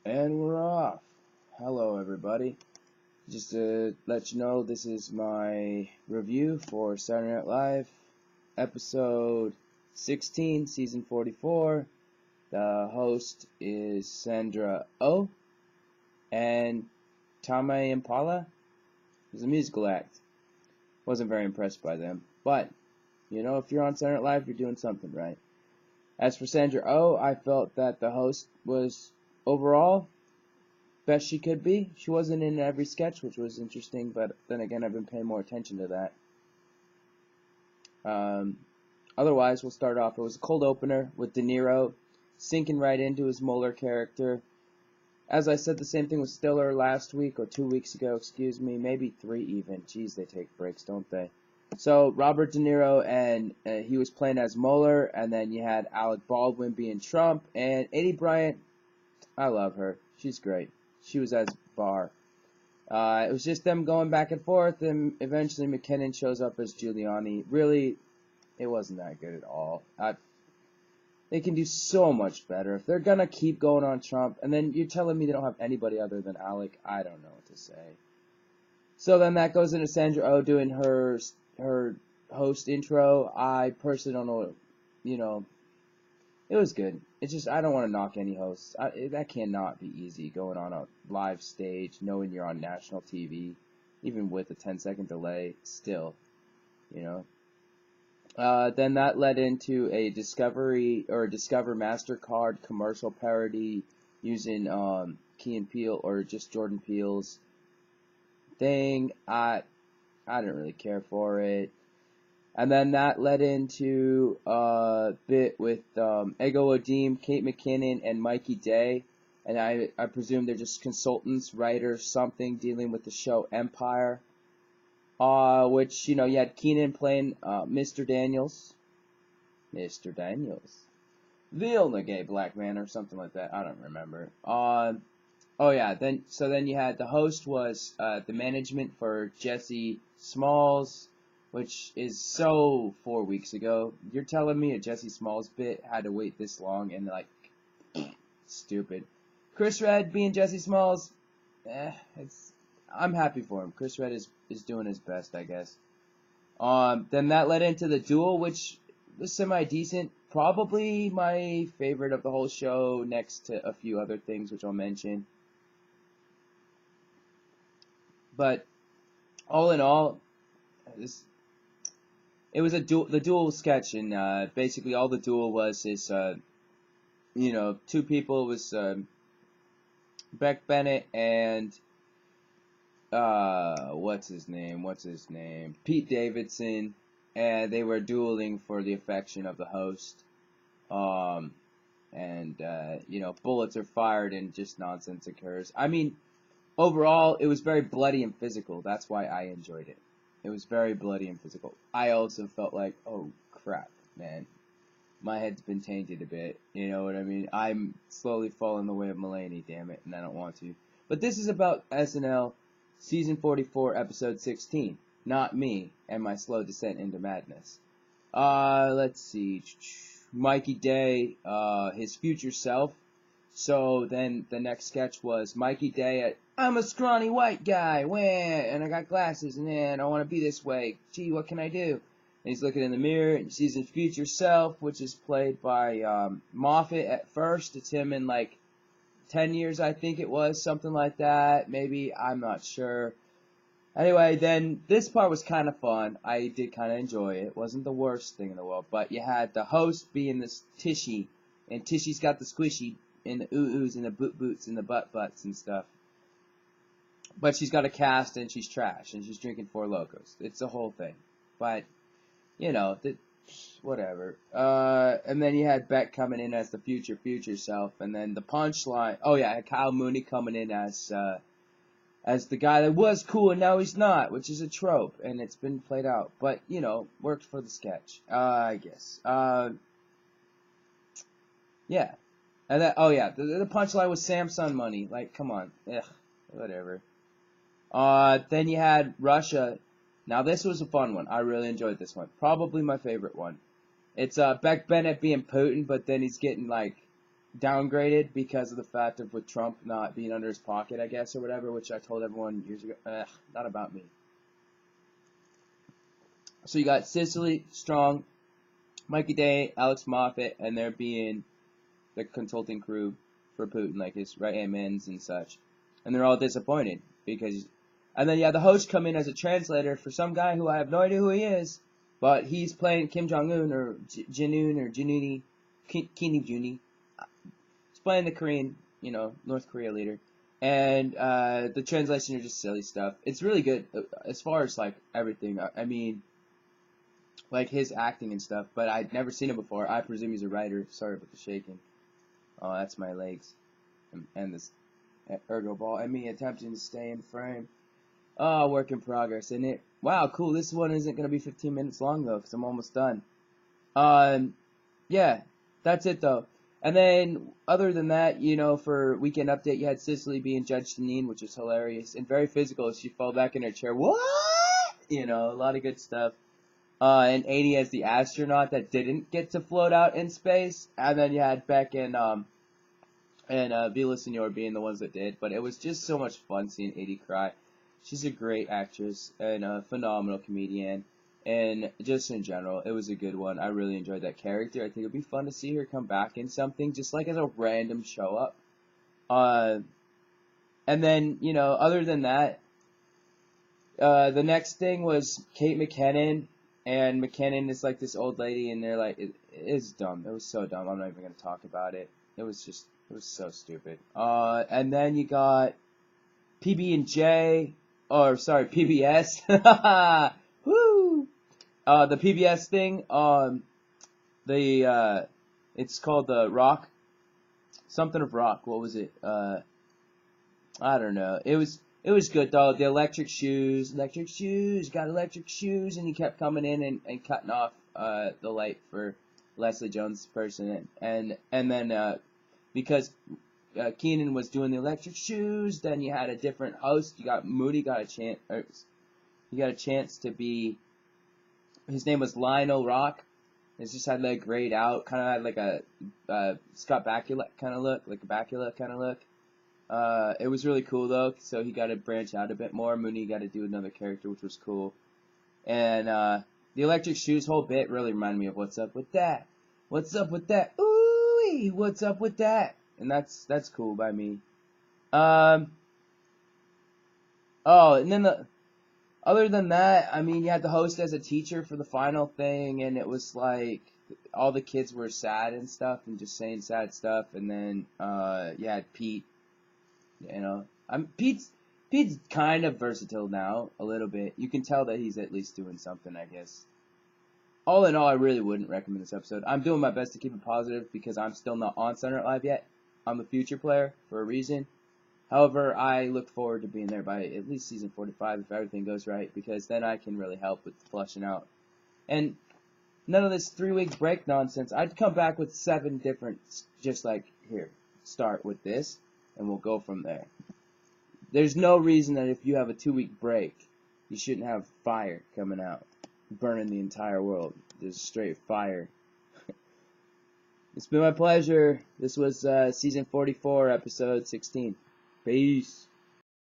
And we're off. Hello, everybody. Just to let you know, this is my review for Saturday Night Live, episode 16, season 44. The host is Sandra Oh, and Tame Impala is a musical act. Wasn't very impressed by them, but, you know, if you're on Saturday Night Live, you're doing something right. As for Sandra Oh, I felt that the host was overall best she could be. She wasn't in every sketch, which was interesting, but then again, I've been paying more attention to that. Otherwise, we'll start off. It was a cold opener with De Niro sinking right into his Mueller character. As I said, the same thing with Stiller last week, or 2 weeks ago, excuse me, maybe 3 even. Jeez, they take breaks, don't they? So, Robert De Niro, and he was playing as Mueller, and then you had Alec Baldwin being Trump, and Aidy Bryant, I love her. She's great. She was as Barr. It was just them going back and forth, and eventually McKinnon shows up as Giuliani. Really, it wasn't that good at all. They can do so much better. If they're going to keep going on Trump, and then you're telling me they don't have anybody other than Alec, I don't know what to say. So then that goes into Sandra Oh doing her host intro. I personally don't know, it was good. It's just, I don't want to knock any hosts. That cannot be easy, going on a live stage, knowing you're on national TV, even with a 10-second delay, still, Then that led into a Discover MasterCard commercial parody using Key and Peele, or just Jordan Peele's thing. I didn't really care for it. And then that led into a bit with Ego Odim, Kate McKinnon, and Mikey Day. And I presume they're just consultants, writers, something, dealing with the show Empire. Which, you had Keenan playing Mr. Daniels. Mr. Daniels. The only gay black man, or something like that. I don't remember. Oh yeah, then you had the host was the management for Jesse Smalls, which is so 4 weeks ago. You're telling me a Jesse Smalls bit had to wait this long, and stupid. Chris Redd being Jesse Smalls, I'm happy for him. Chris Redd is doing his best, I guess. Then that led into the duel, which was semi-decent. Probably my favorite of the whole show, next to a few other things, which I'll mention. But all in all, it was the duel sketch, and basically all the duel was is, two people. It was Beck Bennett and what's his name? Pete Davidson, and they were dueling for the affection of the host. Bullets are fired and just nonsense occurs. I mean, overall, it was very bloody and physical. That's why I enjoyed it. It was very bloody and physical. I also felt like, oh crap, man, my head's been tainted a bit. You know what I mean? I'm slowly falling the way of Mulaney, damn it, and I don't want to. But this is about SNL Season 44, Episode 16. Not me and my slow descent into madness. Let's see. Mikey Day, his future self. So then the next sketch was Mikey Day at, I'm a scrawny white guy, and I got glasses, and I want to be this way. Gee, what can I do? And he's looking in the mirror, and he sees his future self, which is played by Moffat at first. It's him in 10 years, I think it was, something like that. Maybe, I'm not sure. Anyway, then this part was kind of fun. I did kind of enjoy it. It wasn't the worst thing in the world, but you had the host being this Tishy, and Tishy's got the squishy and the ooh-oohs and the boot-boots and the butt-butts and stuff. But she's got a cast, and she's trash, and she's drinking Four Locos. It's the whole thing. But, whatever. And then you had Beck coming in as the future self, and then the punchline. Oh yeah, Kyle Mooney coming in as the guy that was cool and now he's not, which is a trope, and it's been played out. But worked for the sketch, I guess. Yeah. And that, oh yeah, the punchline was Samsung money. Come on, whatever. Then you had Russia. Now this was a fun one. I really enjoyed this one. Probably my favorite one. It's Beck Bennett being Putin, but then he's getting downgraded because of the fact of with Trump not being under his pocket, I guess, or whatever, which I told everyone years ago. Not about me. So you got Cicely, Strong, Mikey Day, Alex Moffat, and they're being the consulting crew for Putin, like his right-hand men and such. And they're all disappointed because... And then, yeah, the host come in as a translator for some guy who I have no idea who he is, but he's playing Kim Jong-un or Jin-un or Jin-uni, Kim Juni. He's playing the Korean, North Korea leader. And the translation are just silly stuff. It's really good as far as, like, everything. I mean, like, his acting and stuff, but I'd never seen him before. I presume he's a writer. Sorry about the shaking. Oh, that's my legs. And this ergo ball. And me attempting to stay in frame. Oh, work in progress, isn't it? Wow, cool. This one isn't going to be 15 minutes long, though, because I'm almost done. Yeah, that's it, though. And then, other than that, for Weekend Update, you had Cicely being Judge Janine, which is hilarious. And very physical. She fell back in her chair. What? A lot of good stuff. And 80 as the astronaut that didn't get to float out in space. And then you had Beck and Villasenor being the ones that did. But it was just so much fun seeing 80 cry. She's a great actress and a phenomenal comedian. And just in general, it was a good one. I really enjoyed that character. I think it would be fun to see her come back in something, just like as a random show up. And then, other than that, the next thing was Kate McKinnon. And McKinnon is like this old lady, and they're like, it's dumb. It was so dumb. I'm not even going to talk about it. It was so stupid. And then you got PB&J, or sorry, PBS. Woo! The PBS thing, it's called the Rock, something of Rock. What was it? I don't know. It was good though. The electric shoes, got electric shoes, and he kept coming in and cutting off the light for Leslie Jones' person, and then because Keenan was doing the electric shoes, then you had a different host. You got Moody got a chance to be. His name was Lionel Rock. It just had like grayed out, kind of had like a Scott Bakula kind of look, It was really cool though, so he got to branch out a bit more. Mooney got to do another character, which was cool. And the electric shoes whole bit really reminded me of What's Up With That? What's up with that? Ooh, what's up with that? And that's cool by me. Oh, and then other than that, I mean, you had the host as a teacher for the final thing, and it was like all the kids were sad and stuff, and just saying sad stuff. And then you had Pete. Pete's kind of versatile now, a little bit. You can tell that he's at least doing something, I guess. All in all, I really wouldn't recommend this episode. I'm doing my best to keep it positive because I'm still not on Saturday Night Live yet. I'm a future player for a reason. However, I look forward to being there by at least season 45 if everything goes right, because then I can really help with flushing out. And none of this 3-week break nonsense. I'd come back with 7 different, just like, here, start with this, and we'll go from there. There's no reason that if you have a 2-week break, you shouldn't have fire coming out, burning the entire world. Just straight fire. It's been my pleasure. This was season 44, episode 16. Peace.